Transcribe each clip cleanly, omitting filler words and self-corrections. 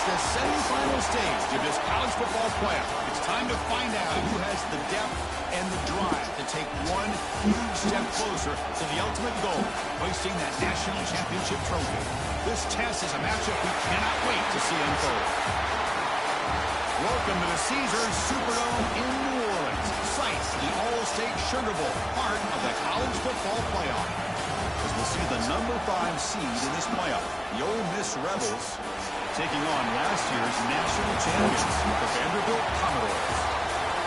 It's the semifinal stage of this college football playoff. It's time to find out who has the depth and the drive to take one huge step closer to the ultimate goal, hoisting that national championship trophy. This test is a matchup we cannot wait to see unfold. Welcome to the Caesars Superdome in New Orleans, site of the All-State Sugar Bowl, part of the college football playoff. As we'll see the number 5 seed in this playoff, the Ole Miss Rebels, taking on last year's national champions, the Vanderbilt Commodores.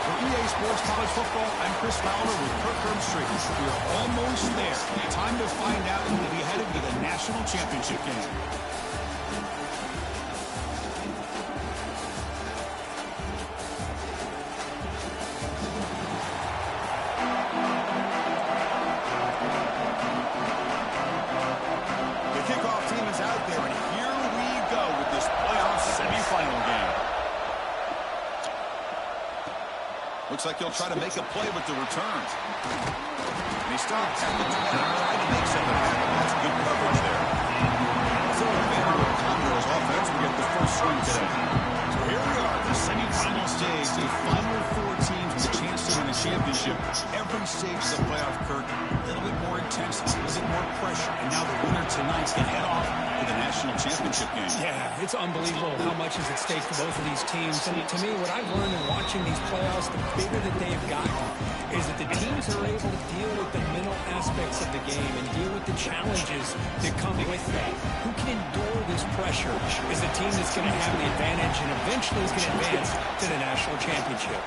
For EA Sports College Football, I'm Chris Fowler with Kirk Herbstreit. We're almost there. Time to find out who will be headed to the national championship game. The kickoff team is out there, and here we go with this playoff semifinal game. Looks like he'll try to make a play with the return. And he stops at the 20, trying to make something happen. That's good coverage there. So the Vanderbilt Commodores offense will get the first swing today. So here we are, the semifinal stage. The final 4 teams with a chance to win a championship. Every stage of the playoff, Kirk, a little bit more intense, a little bit more pressure. And now the winner tonight can head off to the national championship game. Yeah, it's unbelievable how much is at stake for both of these teams. And to me, what I've learned in watching these playoffs, the bigger that they've gotten, is that the teams are able to deal with the mental aspects of the game and deal with the challenges that come with that. Who can endure this pressure is the team that's going to have the advantage and eventually is going to advance to the national championship.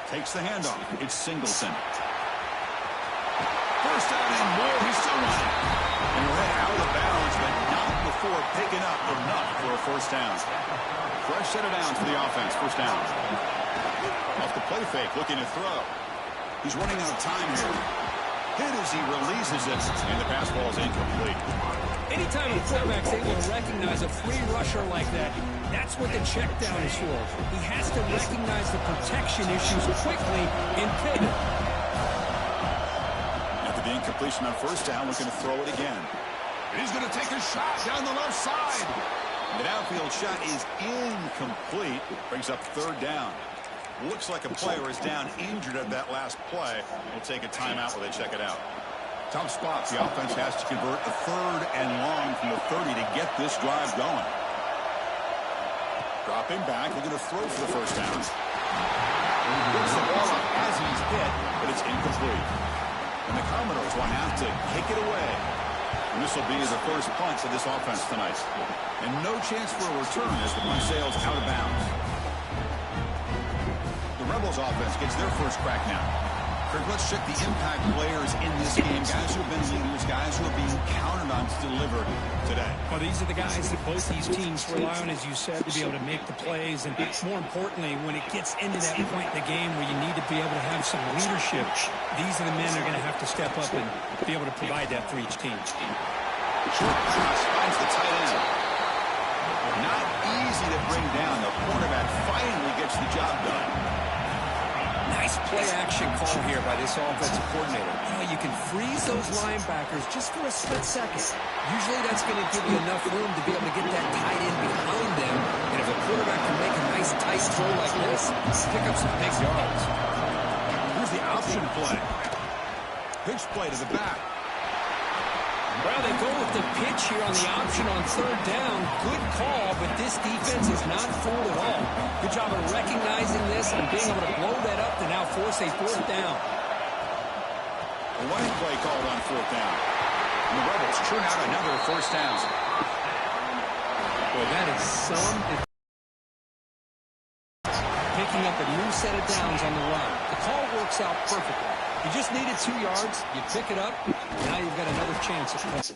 Takes the handoff. It's Singleton. First down and more. He's still running. And ran out of bounds, but not before picking up enough for a first down. Fresh set of downs for the offense. First down. Off the play fake, looking to throw. He's running out of time here. Hit as he releases it, and the pass ball is incomplete. Anytime a quarterback's able to recognize a free rusher like that, that's what the check down is for. He has to recognize the protection issues quickly and pivot. After the incompletion on first down, looking to throw it again. And he's going to take a shot down the left side. The downfield shot is incomplete. Brings up third down. Looks like a player is down injured at that last play. We'll take a timeout while they check it out. Tough spot. The offense has to convert a third and long from the 30 to get this drive going. Dropping back, looking to throw for the first down. Picks the ball up as he's hit, but it's incomplete. And the Commodores will have to kick it away. And this will be the first punt for this offense tonight. And no chance for a return as the punt sails out of bounds. The Rebels offense gets their first crack now. Kirk, let's check the impact players in this game. Guys who have been leaders, guys who are being counted on to deliver today. Well, these are the guys that both these teams rely on, as you said, to be able to make the plays. And more importantly, when it gets into that point in the game where you need to be able to have some leadership, these are the men that are going to have to step up and be able to provide that for each team. Short pass finds the tight end. Not easy to bring down. The quarterback finally gets the job done. Nice play-action call here by this offensive coordinator. You can freeze those linebackers just for a split second. Usually that's going to give you enough room to be able to get that tight end behind them. And if a quarterback can make a nice tight throw like this, pick up some big yards. Here's the option play. Pitch play to the back. Well, they go with the pitch here on the option on third down. Good call, but this defense is not fooled at all. Good job of recognizing this and being able to blow that up to now force a fourth down. A running play called on fourth down. And the Rebels churn out another first down. Boy, that is some... Picking up a new set of downs on the run. The call works out perfectly. You just needed 2 yards. You pick it up. Now you've got another chance at pressure.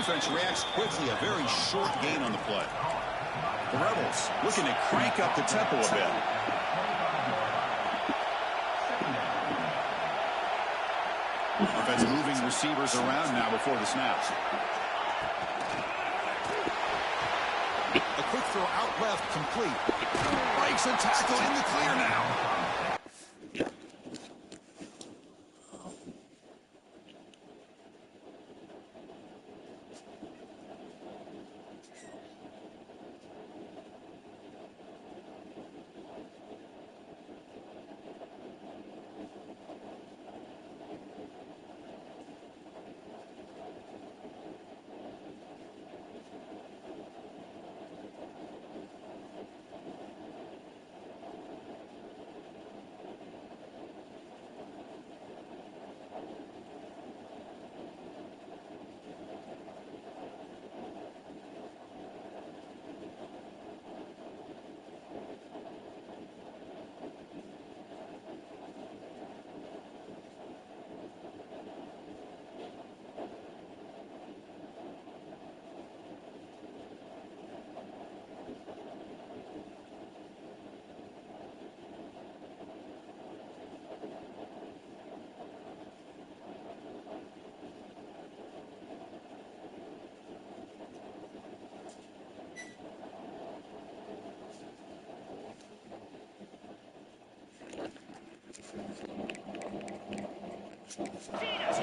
defense reacts quickly. A very short gain on the play. The Rebels looking to crank up the tempo a bit. Offense moving receivers around now before the snap. A quick throw out left, complete. Breaks a tackle in the clear now.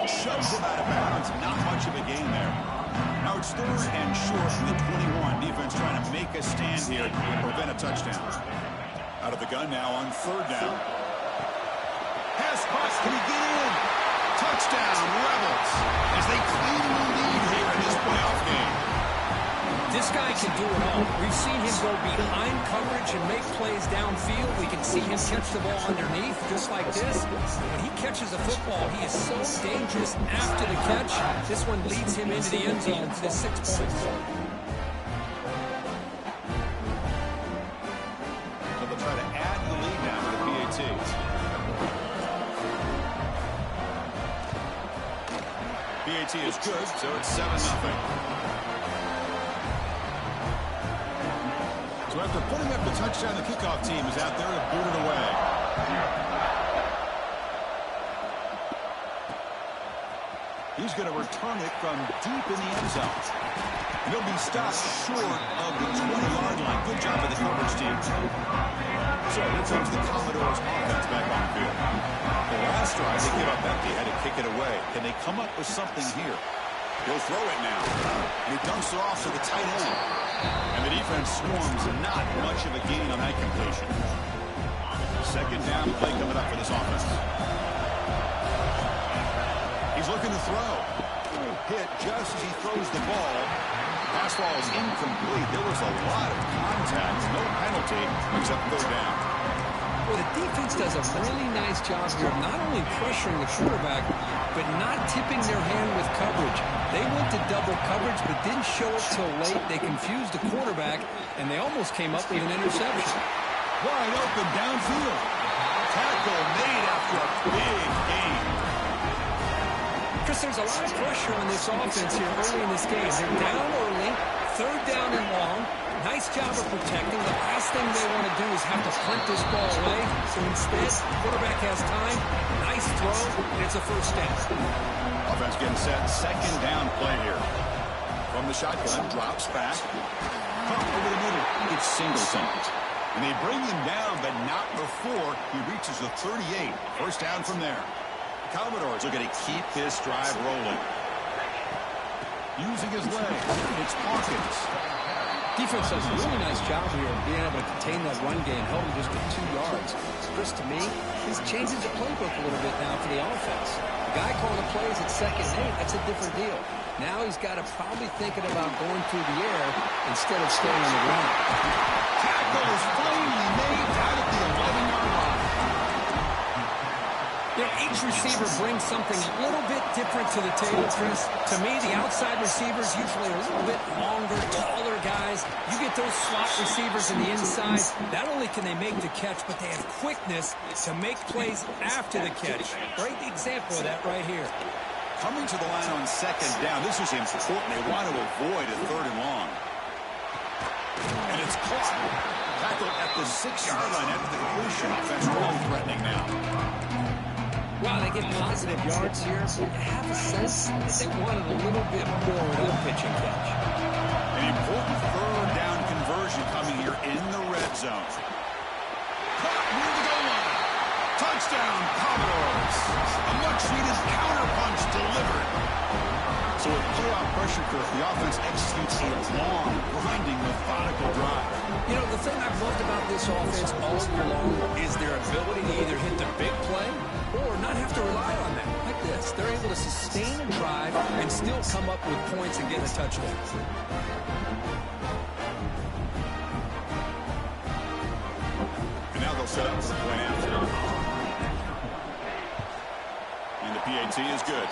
Shoves him out of bounds. Not much of a gain there. Now it's 3rd and short from the 21. Defense trying to make a stand here to prevent a touchdown. Out of the gun now on 3rd down. Pass push. Can he get in? Touchdown, Rebels, as they claim the lead here in this playoff game. This guy can do it all. We've seen him go behind coverage and make plays downfield. We can see him catch the ball underneath, just like this. When he catches a football, he is so dangerous after the catch. This one leads him into the end zone for the 6 points. So they'll try to add the lead now to the PAT. PAT is good, so it's 7-0. So after putting up the touchdown, the kickoff team is out there to boot it away. He's going to return it from deep in the end zone. And he'll be stopped short of the 20-yard line. Good job by the coverage team. So here comes the Commodores offense back on the field. The last drive they give up empty, had to kick it away. Can they come up with something here? He'll throw it now. And he dumps it off to the tight end. And the defense swarms. Not much of a gain on that completion. 2nd down play coming up for this offense. He's looking to throw. Hit just as he throws the ball. Pass ball is incomplete. There was a lot of contact. No penalty except 3rd down. Well, the defense does a really nice job here of not only pressuring the quarterback, but not tipping their hand with coverage. They went to double coverage, but didn't show it till late. They confused the quarterback, and they almost came up with an interception. Wide open downfield. Tackle made after a big gain. Chris, there's a lot of pressure on this offense here early in this game. They're down early, 3rd down and long. Nice job of protecting. The last thing they want to do is have to punt this ball away. So instead, the quarterback has time. Nice throw, and it's a 1st down. Offense getting set. 2nd down play here. From the shotgun, drops back. Pump over the middle. It's Singleton. And they bring him down, but not before he reaches the 38. 1st down from there. The Commodores are going to keep this drive rolling. Using his legs. It's Hawkins. Defense does a really nice job here of being able to contain that run game, held him just to 2 yards. Chris, to me, this changes the playbook a little bit now for the offense. The guy calling the plays at 2nd and 8, that's a different deal. Now he's got to probably thinking about going through the air instead of staying on the ground. Tackle is finally made out at the 11-yard line. You know, each receiver brings something a little bit different to the table, Chris. To me, the outside receivers usually a little bit longer, taller guys. You get those slot receivers in the inside. Not only can they make the catch, but they have quickness to make plays after the catch. Great example of that right here. Coming to the line on second down. This is important. They want to avoid a 3rd and long. And it's caught. Tackled at the 6-yard line after the completion. Offense really threatening now. Well, they get positive yards here. I have a sense that they wanted a little bit more of a pitch and catch. An important 3rd down conversion coming here in the red zone. Caught near the goal line. Touchdown, Commodores. A much-needed counterpunch delivered. So with playoff pressure curve, the offense executes a long, grinding, methodical drive. You know, the thing I've loved about this offense all year long is their ability to either hit the big play or not have to rely on that. Like this, they're able to sustain a drive and still come up with points and get a touchdown. And now they'll set up for the point after. And the PAT is good.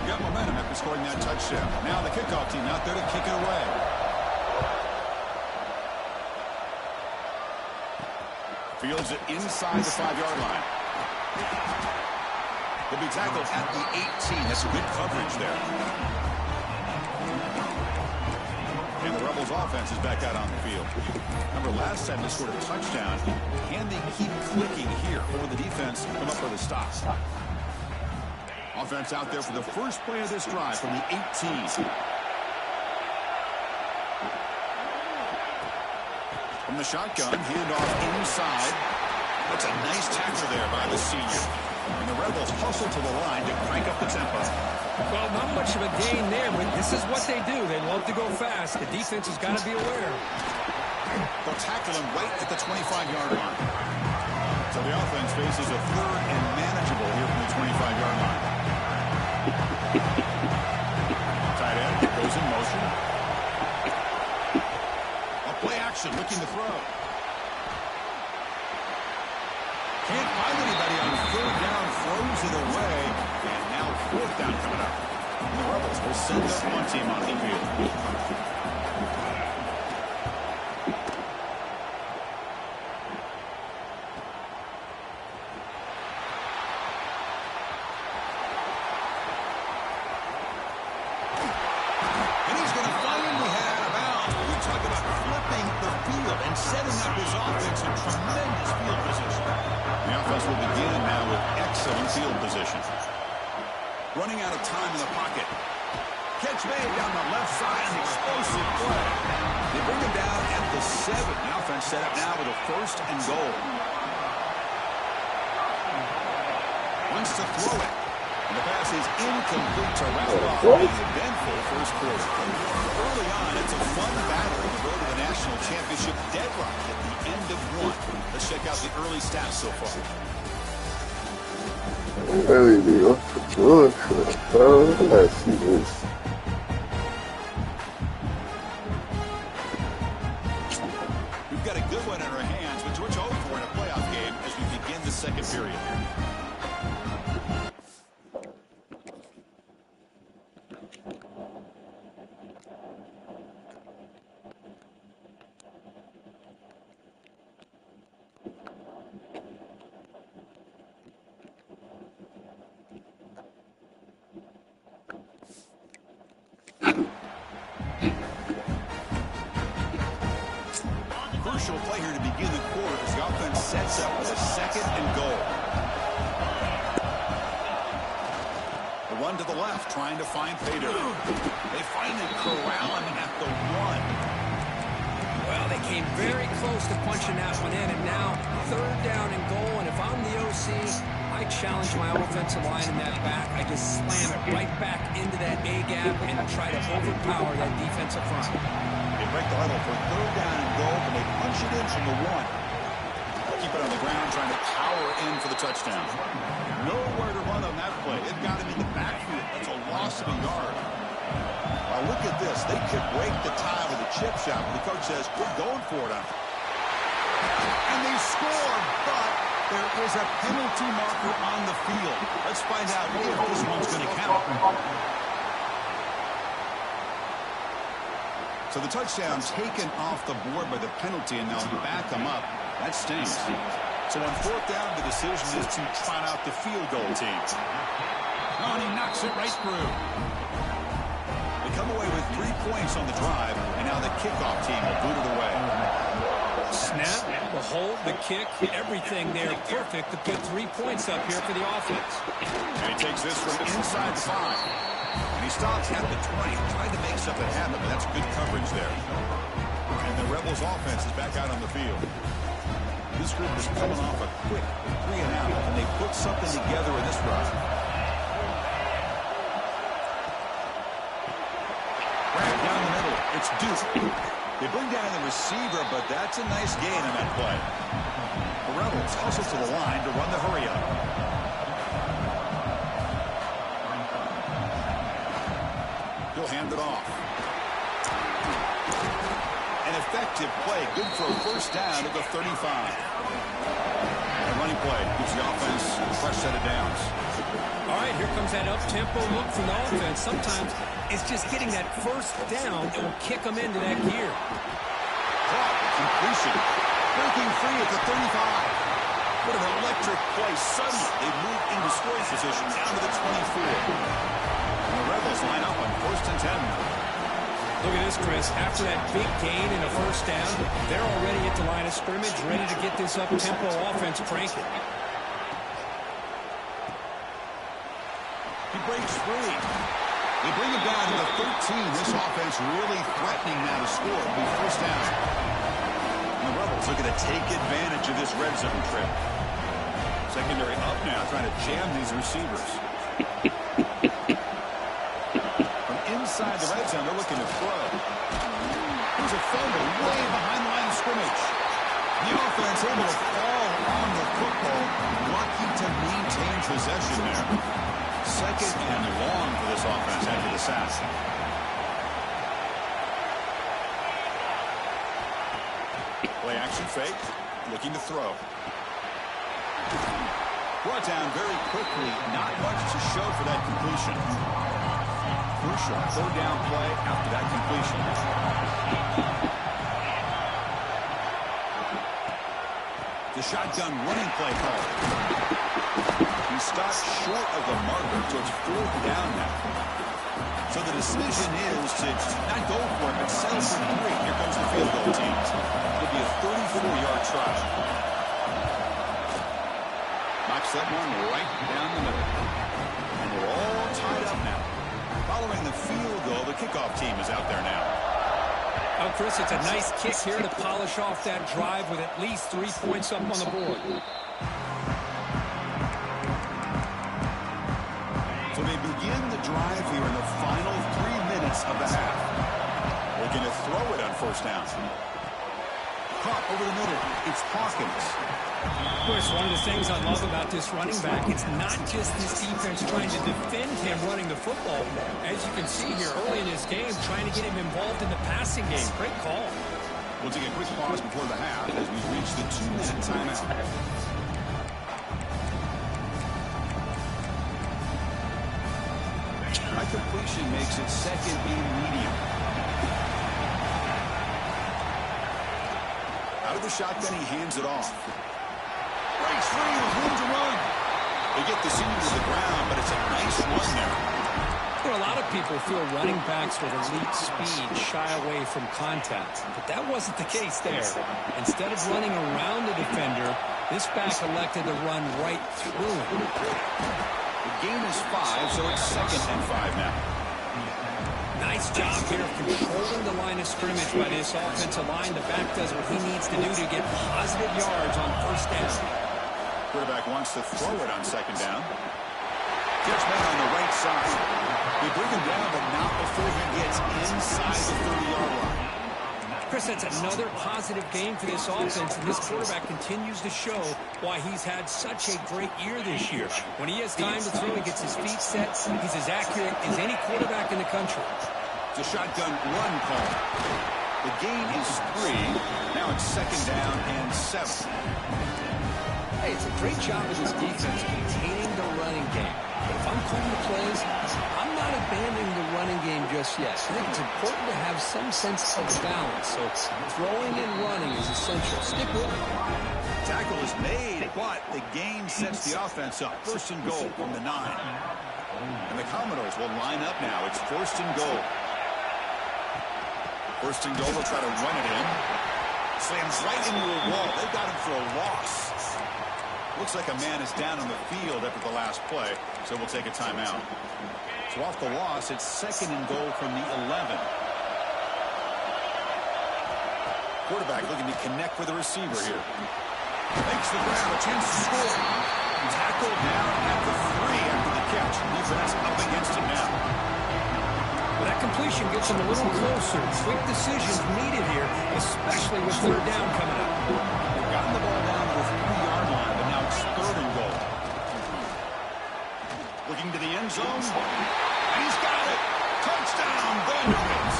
Got momentum after scoring that touchdown. Now the kickoff team out there to kick it away. Fields it inside the 5-yard line. He'll be tackled at the 18. That's good coverage there. And the Rebels offense is back out on the field. Remember, last time they scored a touchdown. Can they keep clicking here? Or will the defense come up with a stop? Offense out there for the first play of this drive from the 18. From the shotgun, handoff inside. That's a nice tackle there by the senior. And the Rebels hustle to the line to crank up the tempo. Well, not much of a gain there, but this is what they do. They love to go fast. The defense has got to be aware. They'll tackle him right at the 25-yard line. So the offense faces a 3rd and manageable here from the 25-yard line. Tight end goes in motion. A play action, looking to throw. Can't find anybody on 3rd down, throws it away. And now 4th down coming up. And the Rebels will send up one team on the field. Setting up his offense in tremendous field position. The offense will begin now with excellent field position. Running out of time in the pocket. Catch made down the left side, an explosive play. They bring him down at the 7. The offense set up now with a 1st and goal. Wants to throw it. And the pass is incomplete to round off the eventful first quarter. Early on, it's a fun battle on the road to the national championship deadlock at the end of 1. Let's check out the early stats so far. Let's see this. We've got a good one in our hands, but George hoping for in a playoff game as we begin the second period. Crucial play here to begin the quarter as the offense sets up with a 2nd and goal. The run to the left, trying to find Pater. They finally corral him at the 1. Well, they came very close to punching that one in, and now 3rd down and goal. And if I'm the OC, I challenge my offensive line in that back. I just slam it right back into that A-gap and try to overpower that defensive front. They break the huddle for 3rd down and goal, and they punch it in from the 1. Keep it on the ground, trying to power in for the touchdown. Nowhere to run on that play. It got him in the backfield. That's a loss of a yard. Now look at this. They could break the tie with a chip shot, but the coach says, we're going for it. And they score, but there is a penalty marker on the field. Let's find out if this one's going to count. So the touchdown taken off the board by the penalty, and now back them up. That stings. So on fourth down, the decision is to trot out the field goal team. Oh, and he knocks it right through. They come away with 3 points on the drive, and now the kickoff team will boot it away. Snap, the hold, the kick, everything there perfect to put 3 points up here for the offense. And he takes this from inside the 5. And he stops at the 20. Tried to make something happen, but that's good coverage there. And the Rebels offense is back out on the field. This group is coming off a quick 3 and out, and they put something together in this drive. Right down the middle, it's Duke. They bring down the receiver, but that's a nice gain on that play. The Rebels hustle to the line to run the hurry-up. He'll hand it off. An effective play, good for a first down at the 35. A running play gives the offense a fresh set of downs. All right, here comes that up-tempo look from the offense. Sometimes it's just getting that first down that will kick them into that gear. Caught, completion, breaking free at the 35. What an electric play. Suddenly, they move into scoring position down to the 24. And the Rebels line up on 1st and 10. Look at this, Chris. After that big gain in a first down, they're already at the line of scrimmage, ready to get this up-tempo offense cranking. He breaks free. They bring him down to the 13. This offense really threatening now to score. It'll be first down. And the Rebels looking to take advantage of this red zone trip. Secondary up now, trying to jam these receivers. From inside the red zone, they're looking to throw. There's a fumble way behind the line of scrimmage. The offense able to fall on the football, lucky to maintain possession there. Second and long for this offense after the sack. Play action fake, looking to throw. Brought down very quickly, not much to show for that completion. Crucial third down play after that completion. The shotgun running play call. He stopped short of the marker, so it's 4th down now. So the decision is to not go for it, but settle for 3. Here comes the field goal team. It'll be a 34-yard try. Knocks that one right down the middle. And we're all tied up now. Following the field goal, the kickoff team is out there now. Oh, Chris, it's a nice kick here to polish off that drive with at least 3 points up on the board. So they begin the drive here in the final 3 minutes of the half. Looking to throw it on first down. Caught over the middle. It's Hawkins. Chris, one of the things I love about this running back, it's not just this defense trying to defend him running the football. As you can see here early in this game, trying to get him involved in the passing game. Great call. We'll take a quick pause before the half as we reach the 2-minute timeout. High completion makes it second and medium. Out of the shotgun, he hands it off. Breaks free with room to run. They get the senior to the ground, but it's a nice run there. You know, a lot of people feel running backs with elite speed shy away from contact, but that wasn't the case there. Instead of running around the defender, this back elected to run right through him. The gain is 5, so it's 2nd and 5 now. Nice job here of controlling the line of scrimmage by this offensive line. The back does what he needs to do to get positive yards on first down. Quarterback wants to throw it on second down. Gets man on the right side. They bring him down, but not before he gets inside the 30-yard line. Chris, that's another positive game for this offense, and this quarterback continues to show why he's had such a great year this year. When he has time to throw, he gets his feet set. He's as accurate as any quarterback in the country. The shotgun run call. The gain is 3. Now it's 2nd down and 7. Hey, it's a great job of this defense containing the running game. But if I'm calling the plays, I'm not abandoning the running game just yet. I think it's important to have some sense of balance. So throwing and running is essential. Stick with it. Tackle is made, but the gain sets the offense up. First and goal from the 9. And the Commodores will line up now. It's first and goal. First and goal, they'll try to run it in. Slams right into a wall. They've got him for a loss. Looks like a man is down on the field after the last play, so we'll take a timeout. So off the loss, it's second and goal from the 11. Quarterback looking to connect with the receiver here. Makes the grab, a chance to score. Tackled down at the 3 after the catch. Defense up against him now. Well, that completion gets him a little closer. Quick decisions needed here, especially with third down coming up. They've gotten the ball down to the 3-yard line, but now it's third and goal. Looking to the end zone. And he's got it. Touchdown, Vanderbilt.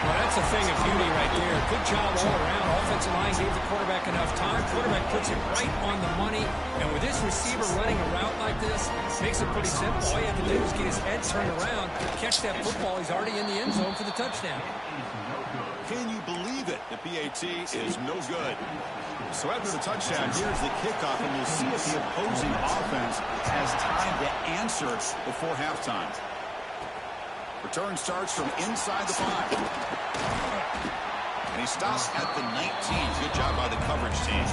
Well, that's a thing of beauty right there. Good job all around. Offensive line gave the quarterback enough time. Quarterback puts it right on the money. And with this receiver running a route like this, makes it pretty simple. All you have to do is get his head turned around, catch that football. He's already in the end zone for the touchdown. Can you believe it? The PAT is no good. So after the touchdown, here's the kickoff, and we'll see if the opposing offense has time to answer before halftime. Return starts from inside the 5. And he stops at the 19. Good job by the coverage team.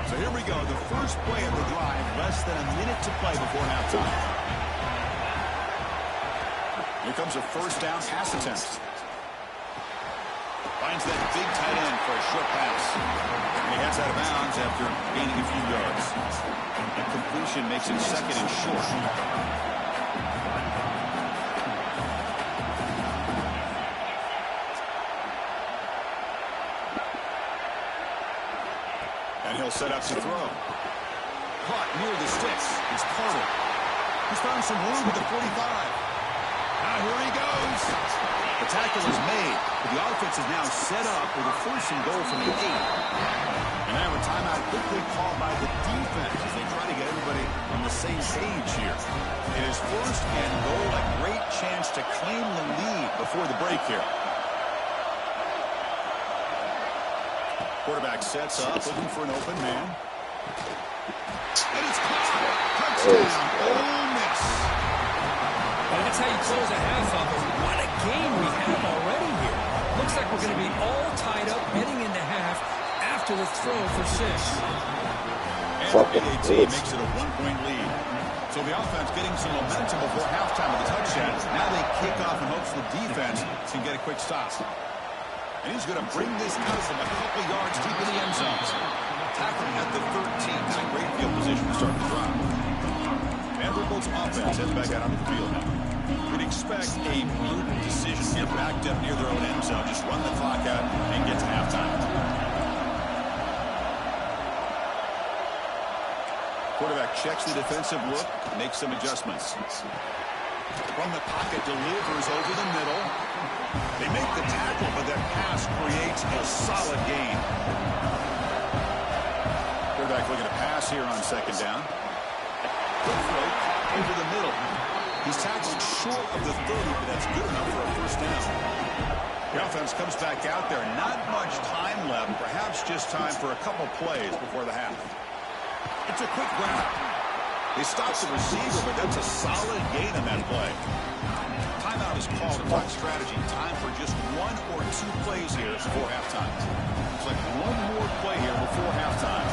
So here we go. The first play of the drive, less than a minute to play before halftime. Here comes a first down pass attempt. Finds that big tight end for a short pass. And he heads out of bounds after gaining a few yards. And completion makes it second and short. And he'll set up to throw. Caught near the sticks. It's Carter. He's found some room at the 45. Now here he goes. The tackle is made, but the offense is now set up with a first and goal from the 8. And now a timeout quickly called by the defense as they try to get everybody on the same page here. It is first and goal, a great chance to claim the lead before the break here. Quarterback sets up, looking for an open man. And it's caught. Touchdown, Ole Miss. Well, that's how you close a half of it. What a game we have already here. Looks like we're going to be all tied up heading into half after the throw for 6. And the PAT makes it a 1-point lead. So the offense getting some momentum before halftime with the touchdown. Now they kick off in hopes the defense can get a quick stop. And he's going to bring this out from a couple yards deep in the end zone. Tackling at the 13. Not a great field position to start the drive. Vanderbilt's offense heads back out onto the field now. You'd expect a prudent decision here, backed up near their own end zone. Just run the clock out and get to halftime. Quarterback checks the defensive look, makes some adjustments. From the pocket, delivers over the middle. They make the tackle, but that pass creates a solid gain. Quarterback looking to pass here on second down. Quick throw over the middle. He's tackled short of the 30, but that's good enough for a first down. The offense comes back out there. Not much time left. Perhaps just time for a couple plays before the half. It's a quick grab. They stop the receiver, but that's a solid gain on that play. Timeout is called. Clock strategy. Time for just 1 or 2 plays here before halftime. It's like one more play here before halftime.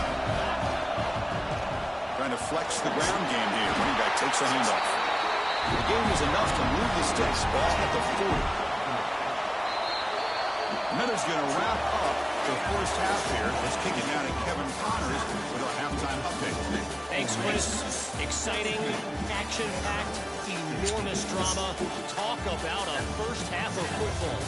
Trying to flex the ground game here. Running back takes a handoff. The game is enough to move the sticks. Ball at the 40. Miller's going to wrap up the first half here. Let's kick it down to Kevin Connors with our halftime update. Thanks, Chris. Exciting, action-packed, enormous drama. Talk about a first half of football.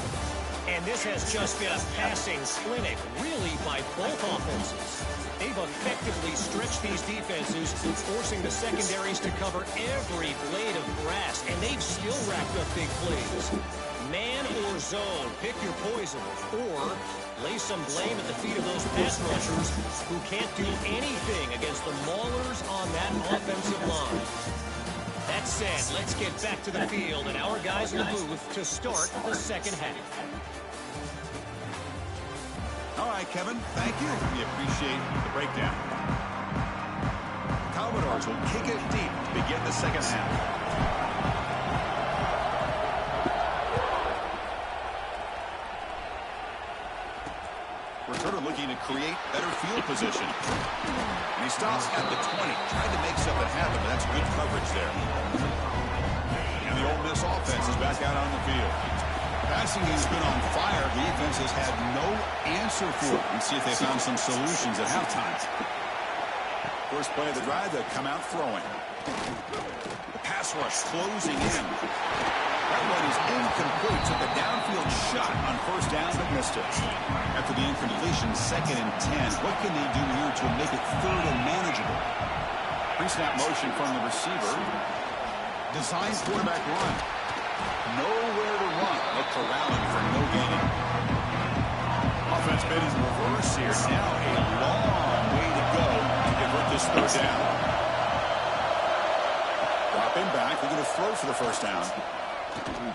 And this has just been a passing clinic, really, by both offenses. They've effectively stretched these defenses, forcing the secondaries to cover every blade of grass, and they've still racked up big plays. Man or zone, pick your poison, or lay some blame at the feet of those pass rushers who can't do anything against the maulers on that offensive line. That that said, let's get back to the field and our guys in the booth to start the second half. All right, Kevin, thank you. We appreciate the breakdown. Commodores will kick it deep to begin the second half. Returner looking to create better field position. And he stops at the 20. Tried to make something happen, but that's good coverage there. And the Ole Miss offense is back out on the field. Passing has been on fire. The defense has had no answer for it. Let's see if they found some solutions at halftime. First play of the drive, they'll come out throwing. The pass rush closing in. That one is incomplete. Took a downfield shot on first down, but missed it. After the incompletion, 2nd and 10. What can they do here to make it 3rd and manageable? Pre-snap motion from the receiver. Design quarterback run. Nowhere to run. They're corralling for no gain. Offense bid is reverse here. Now a long way to go to convert this 3rd down. Dropping back. They're going to throw for the first down.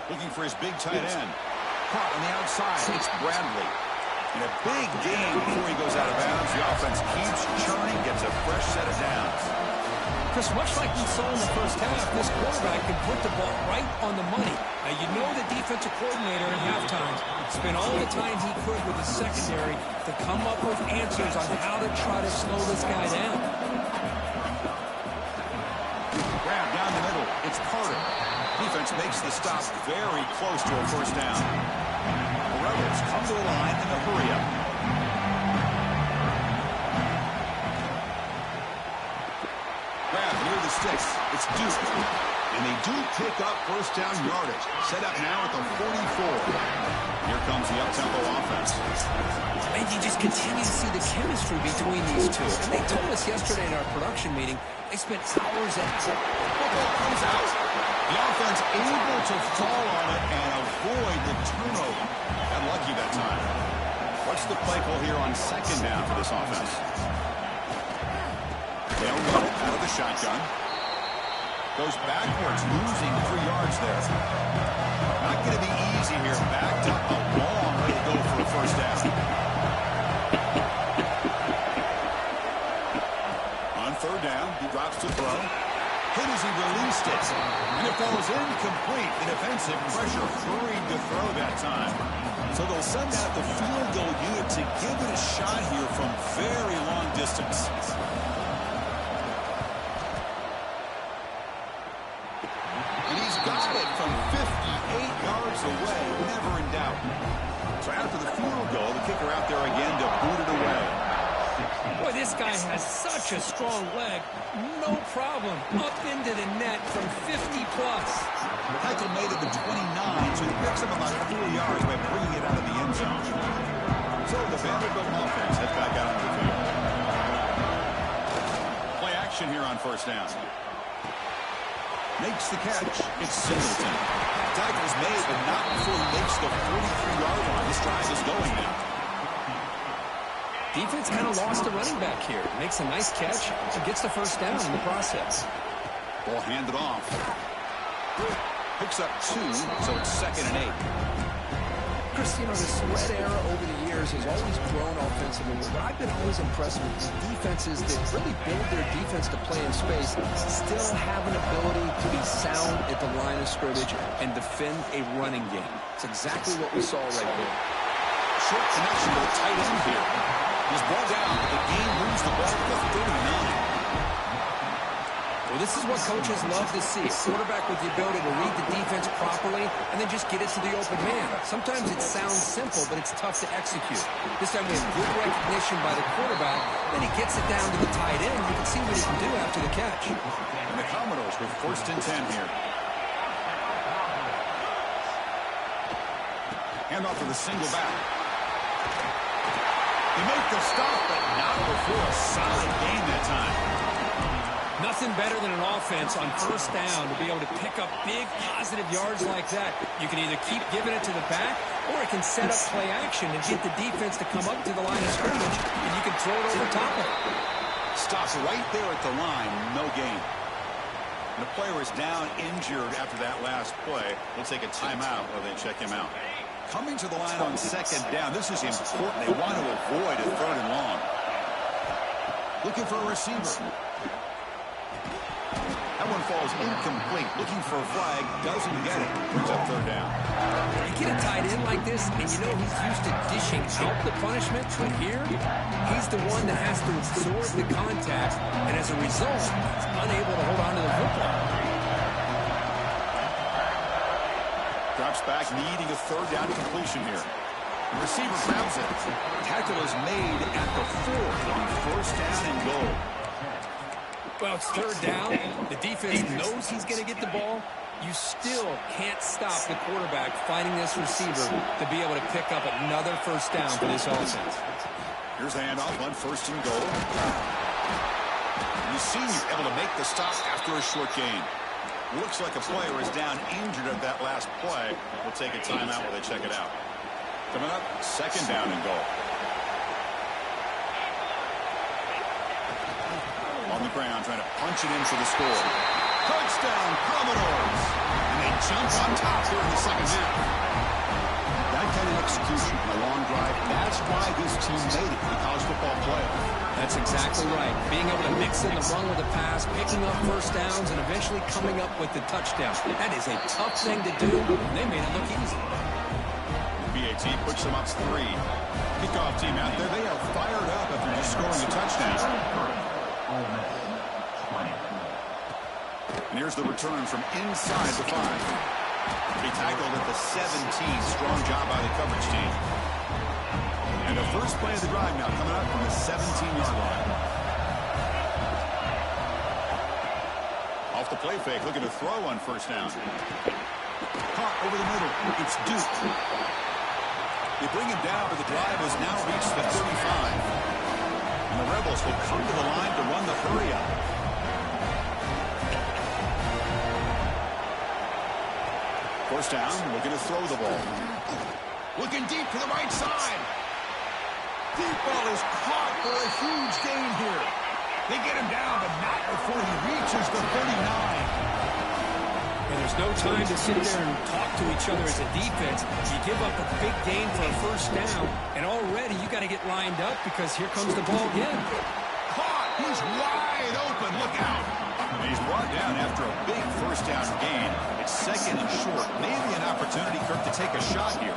Looking for his big tight end. Caught on the outside. It's Bradley. And a big gain before he goes out of bounds. The offense keeps churning, gets a fresh set of downs. Chris, much like we saw in the first half, this quarterback can put the ball right on the money. Now, you know the defensive coordinator at halftime spent all the time he could with the secondary to come up with answers on how to try to slow this guy down. Grab down the middle. It's Carter. Defense makes the stop very close to a first down. The Rebels come to the line in a hurry-up. Grab near the sticks. It's Duke. And they do pick up first down yardage. Set up now at the 44. Here comes the up-tempo offense. And you just continue to see the chemistry between these two. And they told us yesterday in our production meeting, they spent hours at it. Football comes out. The offense able to fall on it and avoid the turnover. Got lucky that time. What's the play call here on 2nd down for this offense? They'll go out of the shotgun. Goes backwards, losing 3 yards there. Not going to be easy here. Backed up a long way to go for a first down. On 3rd down, he drops to throw. Hit as he released it. And it falls incomplete. The defensive pressure hurried to throw that time. So they'll send out the field goal unit to give it a shot here from very long distance. And he's got it from 58 yards away. Never in doubt. So after the field goal, the kicker out there again to boot it away. Boy, this guy has such a strong leg. No problem. Up into the net from 50-plus. Heckle made it to 29, so he picks up about 4 yards by bringing it out of the end zone. So the Vanderbilt offense heads back out onto the field. Play action here on first down. Makes the catch. It's Singleton. Tackle's made, but not before he makes the 43-yard line. This drive is going now. Defense kind of lost a running back here. Makes a nice catch and gets the first down in the process. Ball handed off. Picks up 2, so it's 2nd and 8. Chris, you know, the spread era over the years has always grown offensively. What I've been always impressed with is defenses that really build their defense to play in space still have an ability to be sound at the line of scrimmage and defend a running game. It's exactly what we saw right there. Short connection to the tight end here. He's brought down, but the game moves the ball to the 39. Well, this is what coaches love to see. A quarterback with the ability to read the defense properly and then just get it to the open man. Sometimes it sounds simple, but it's tough to execute. This time we have good recognition by the quarterback. Then he gets it down to the tight end. You can see what he can do after the catch. And the Commodores with 1st and 10 here. Hand off to the single back. He made the stop, but not before a solid game that time. Nothing better than an offense on first down to be able to pick up big positive yards like that. You can either keep giving it to the back, or it can set up play action and get the defense to come up to the line of scrimmage, and you can throw it over top of it. Stops right there at the line, no gain. The player is down injured after that last play. We'll take a timeout while they check him out. Coming to the line on second down. This is important. They want to avoid a third and long. Looking for a receiver. That one falls incomplete. Looking for a flag. Doesn't get it. Brings up third down. You get a tight end like this, and you know he's used to dishing out the punishment. But here, he's the one that has to absorb the contact, and as a result, he's unable to hold on to the football. Drops back, needing a third down completion here. The receiver grabs it. Tackle is made at the 4. It'll be first down and goal. Well, it's third down. The defense knows he's going to get the ball. You still can't stop the quarterback finding this receiver to be able to pick up another first down for this offense. Here's the handoff on first and goal. You see you're able to make the stop after a short gain. Looks like a player is down injured at that last play. We'll take a timeout while they check it out. Coming up, second down and goal. On the ground, trying to punch it in for the score. Touchdown, Commodores! And they jump on top here in the second half. That kind of execution, a long drive, that's why this team made it to the college football playoff. That's exactly right. Being able to mix in the run with the pass, picking up first downs, and eventually coming up with the touchdown. That is a tough thing to do, and they made it look easy. BAT puts them up 3. Kickoff team out there. They are fired up after just scoring a touchdown. And here's the return from inside the 5. He tackled at the 17. Strong job by the coverage team. And the first play of the drive now coming up from the 17-yard line. Off the play fake, looking to throw on first down. Caught over the middle. It's Duke. They bring him down, but the drive has now reached the 35. And the Rebels will come to the line to run the hurry-up. First down, looking to throw the ball. Looking deep to the right side. Deep ball is caught for a huge gain here. They get him down, but not before he reaches the 39. And there's no time to sit there and talk to each other as a defense. You give up a big gain for a first down, and already you got to get lined up because here comes the ball again. Caught! He's wide open. Look out! And he's brought down after a big first down gain. It's second and short. Maybe an opportunity, Kirk, to take a shot here.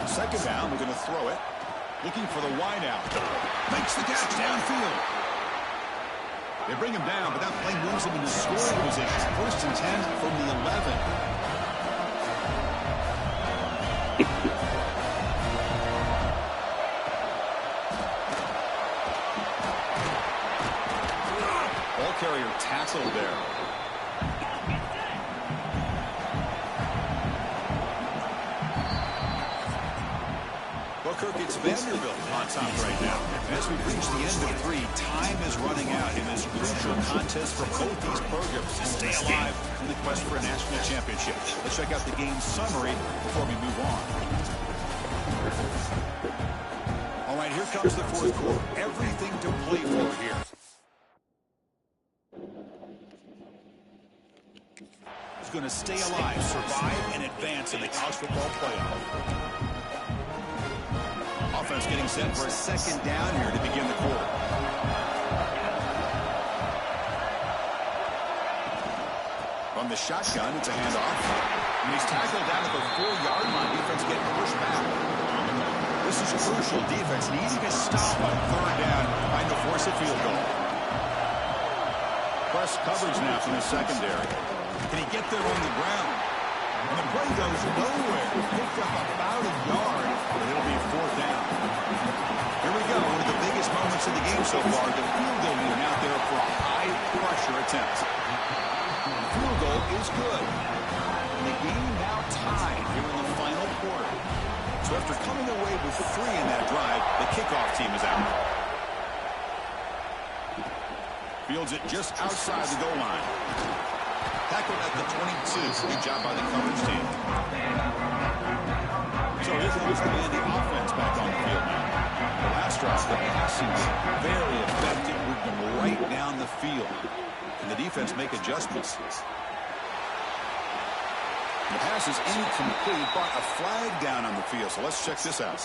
Second down, we're going to throw it. Looking for the wide out. Makes the catch downfield. They bring him down, but that play moves him into scoring position. First and 10 from the 11. Ball carrier tackled there. Well, Kirk, it's Vanderbilt on top right now. As we reach the end of 3, time is running out in this crucial contest for both these programs to stay alive in the quest for a national championship. Let's check out the game summary before we move on. All right, here comes the fourth quarter. Everything to play for here. He's going to stay alive, survive, and advance in the college football playoff. Offense getting set for a second down here to begin the quarter. From the shotgun, it's a handoff. And he's tackled down at the 4-yard line. Defense getting pushed back. This is crucial. Defense needing a stop on third down, trying to force a field goal. Press coverage now from the secondary. Can he get there on the ground? And the play goes nowhere. Picked up about a yard, but it'll be fourth down. Here we go. One of the biggest moments of the game so far. The field goal unit out there for a high-pressure attempt. The field goal is good. And the game now tied here in the final quarter. So after coming away with 3 in that drive, the kickoff team is out. Fields it just outside the goal line. Tackled at the 22. Good job by the coverage team. So here comes the offense back on the field now. The last drive, the passing game, very effective. Moved them right down the field. And the defense make adjustments. The pass is incomplete, but a flag down on the field. So let's check this out.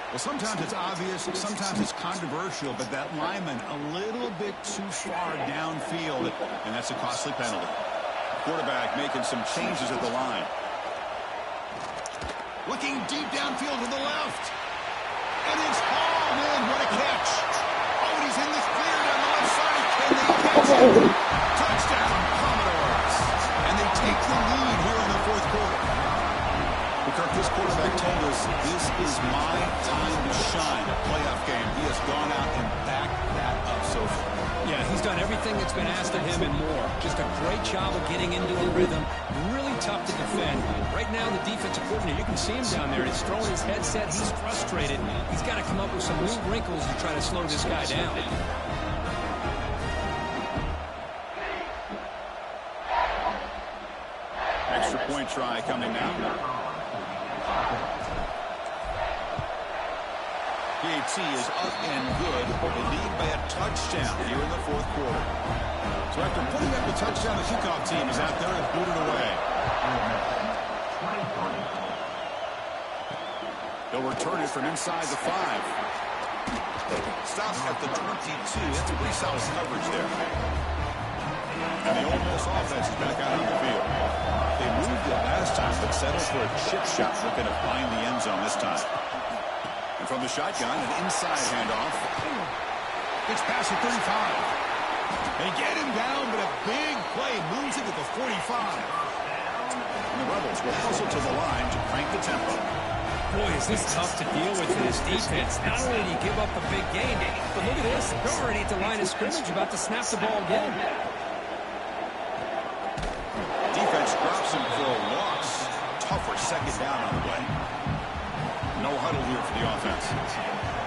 Well, sometimes it's obvious, sometimes it's controversial, but that lineman a little bit too far downfield, and that's a costly penalty. Quarterback making some changes at the line. Looking deep downfield to the left. And it's hauled in. What a catch. Oh, and he's in the clear down the left side. Can they catch him? Touchdown, Commodores. And they take the lead here in the fourth quarter. Kirk, this quarterback told us this is my time to shine. A playoff game. He has gone out and backed that up so far. Yeah, he's done everything that's been asked of him and more. Just a great job of getting into a rhythm. Really tough to defend. Right now, the defensive coordinator, you can see him down there. He's throwing his headset. He's frustrated. He's got to come up with some new wrinkles to try to slow this guy down. Extra point try coming now. Katty is up and good. They lead by a touchdown here in the fourth quarter. So after putting up the touchdown, the kickoff team is out there and booted away. They'll return it from inside the 5. Stops at the 22. That's a pretty solid coverage there. And the Ole Miss offense is back out on the field. They moved it last time, but settled for a chip shot, looking to find the end zone this time. And from the shotgun, an inside handoff. Gets past the 35. They get him down, but a big play moves it to the 45. And the Rebels will hustle to the line to crank the tempo. Boy, is this tough to deal with for this defense. Not only do you give up a big gain, but look at this. They're already at the line of scrimmage, about to snap the ball again. Defense drops him for a loss. Tougher second down on the way. No huddle here for the offense.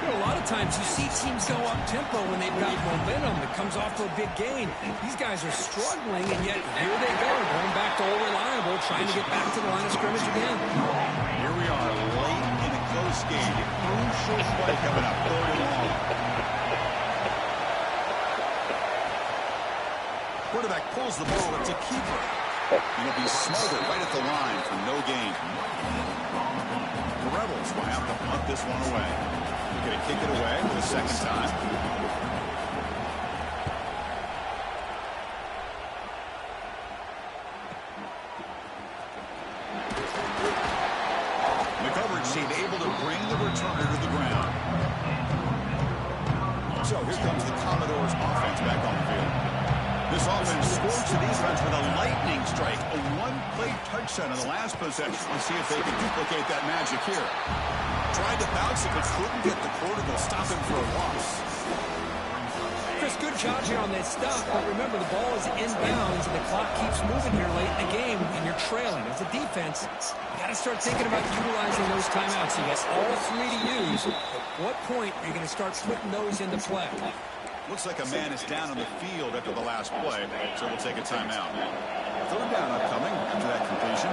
You know, a lot of times you see teams go up-tempo when they've got momentum that comes off for a big gain. These guys are struggling, and yet here they go, going back to old reliable, trying to get back to the line of scrimmage again. Here we are, late in a close game. Crucial play coming up, 3rd and long. Quarterback pulls the ball. It's a keeper. And it'll be smothered right at the line for no gain. The Rebels will have to punt this one away. They're going to kick it away for the second time. The coverage team able to bring the returner to the ground. So here comes the Commodores offense back on the field. This offense scores the defense with a lightning strike. A one-play touchdown in the last possession. Let's see if they can duplicate that magic here. Tried to bounce it, but couldn't get the quarter to stop him for a loss. Chris, good job here on that stop, but remember, the ball is inbounds, and the clock keeps moving here late in the game, and you're trailing. As a defense, you got to start thinking about utilizing those timeouts. You got all 3 to use. At what point are you going to start putting those into play? Looks like a man is down on the field after the last play, so we'll take a timeout. 3rd down upcoming after that completion.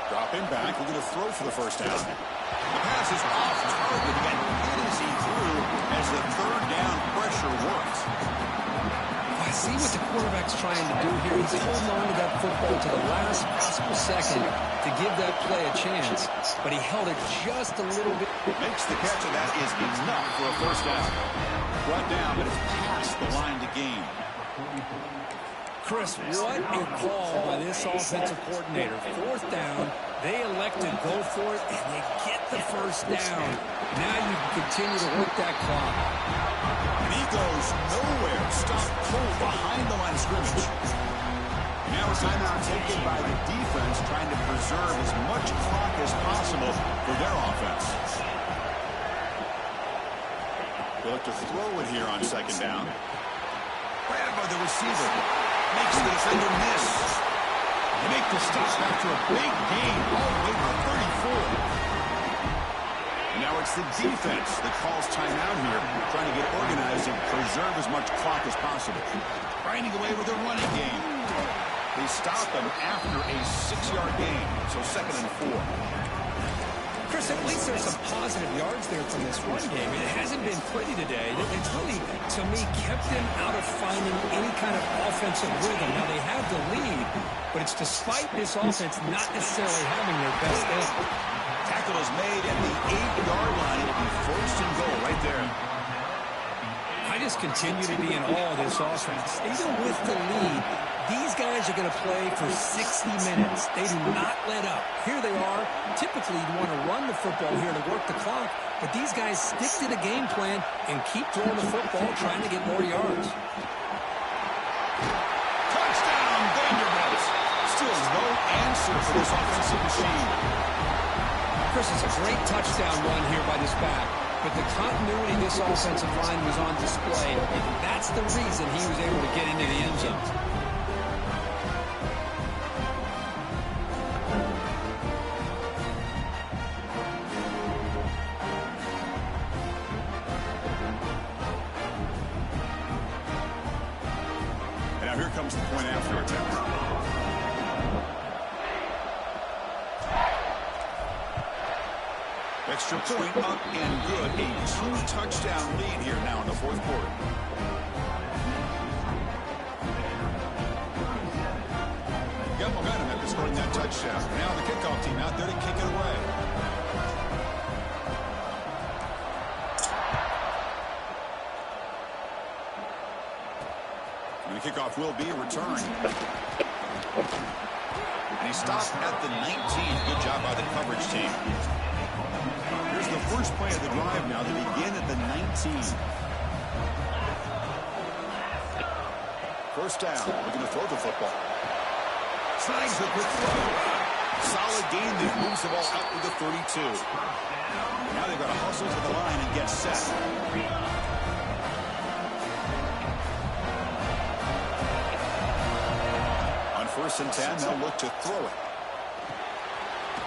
Drop him back. We're going to throw for the first down. The pass is off target and easy through as the 3rd down pressure works. I see what the quarterback's trying to do here. He's holding on to that football to the last possible second to give that play a chance, but he held it just a little bit. Makes the catch, and that is enough for a first down. Brought down, but it's past the line to gain. Chris, what a call by this offensive coordinator. 4th down, they elect to go for it, and they get the first down. Now you can continue to work that clock. And he goes nowhere. Stop cold behind the line of scrimmage. Now a timeout taken by the defense, trying to preserve as much clock as possible for their offense. They look to throw it here on 2nd down. Grabbed by the receiver. Makes the defender miss. They make the stop after a big gain all the way to the 34. And now it's the defense that calls timeout here, trying to get organized and preserve as much clock as possible. Grinding away with a running game. They stop him after a 6-yard gain, so 2nd and 4. Chris, at least there's some positive yards there from this run game. It hasn't been pretty today. It's really, to me, kept them out of finding any kind of offensive rhythm. Now, they have the lead, but it's despite this offense not necessarily having their best day. Tackle is made at the 8-yard line. It'll be 1st and goal right there. I just continue to be in awe of this offense. Even with the lead, these guys are going to play for 60 minutes. They do not let up. Here they are. Typically, you want to run the football here to work the clock, but these guys stick to the game plan and keep throwing the football, trying to get more yards. Touchdown, Vanderbilt. Still no answer for this offensive machine. Chris, it's a great touchdown run here by this back, but the continuity of this offensive line was on display, and that's the reason he was able to get into the end zone. And now here comes the point after attempt. Extra point up and good. A 2-touchdown lead here now in the 4th quarter. Got momentum after scoring that touchdown. Now the kickoff team out there to kick it away. And the kickoff will be a return. And he stopped at the 19. Good job by the coverage team. Here's the first play of the drive now. They begin at the 19. First down. Looking to throw the football. Snags the quick throw. Solid gain there. Moves the ball out to the 32. Now they've got to hustle to the line and get set. On 1st and 10, they'll look to throw it.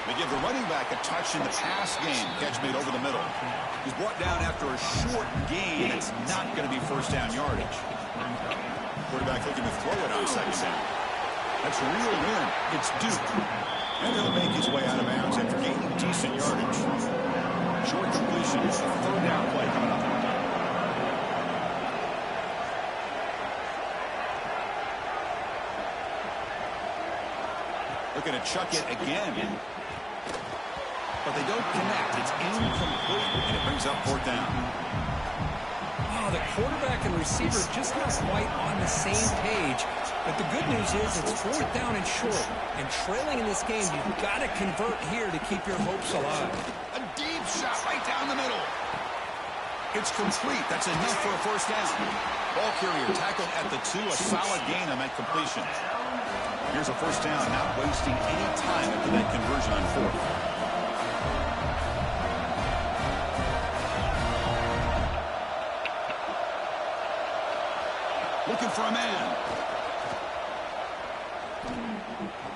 They give the running back a touch in the pass game. Catch made over the middle. He's brought down after a short gain. It's not going to be 1st down yardage. Quarterback looking to throw it on 2nd down. That's reeled in. It's Duke. And he'll make his way out of bounds after gaining decent yardage. Short completion. It's the 3rd down play coming up. Looking to chuck it again. But they don't connect. It's incomplete, and it brings up 4th down. Oh, the quarterback and receiver just not quite on the same page. But the good news is it's 4th down and short. And trailing in this game, you've got to convert here to keep your hopes alive. A deep shot right down the middle. It's complete. That's enough for a 1st down. Ball carrier tackled at the 2. A solid gain on that completion. Here's a 1st down, not wasting any time after that conversion on 4th. Looking for a man.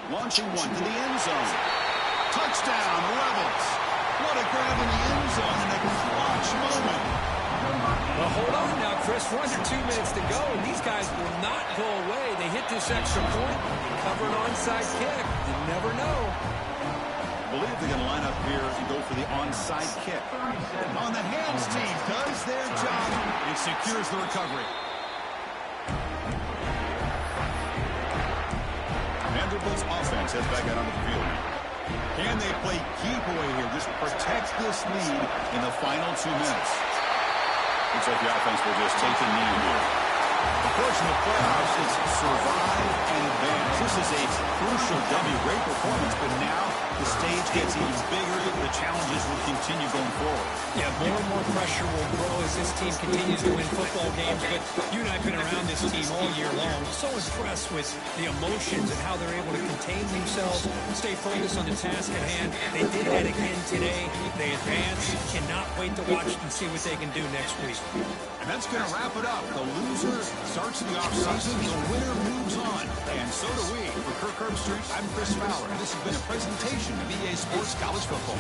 Launching one to the end zone. Touchdown, Rebels. What a grab in the end zone in a clutch moment. Well, hold on now, Chris. We're under 2 minutes to go, and these guys will not go away. They hit this extra point, cover an onside kick. You never know. I believe they're going to line up here and go for the onside kick. On the hands team does their job. It secures the recovery. Vanderbilt's offense heads back out onto the field. Can they play keep away here? Just protect this lead in the final 2 minutes. Looks like the offense will just take a knee here. The course in the playoffs is survive and advance. This is a crucial W. Great performance, but now the stage gets even bigger. The challenges will continue going forward. Yeah, more and more pressure will grow as this team continues to win football games. But you and I have been around this team all year long. So impressed with the emotions and how they're able to contain themselves, stay focused on the task at hand. They did that again today. They advance. Cannot wait to watch and see what they can do next week. And that's going to wrap it up. The loser starts the offseason. The winner moves on. And so do we. For Kirk Herbstreit, I'm Chris Fowler. And this has been a presentation of EA Sports College Football.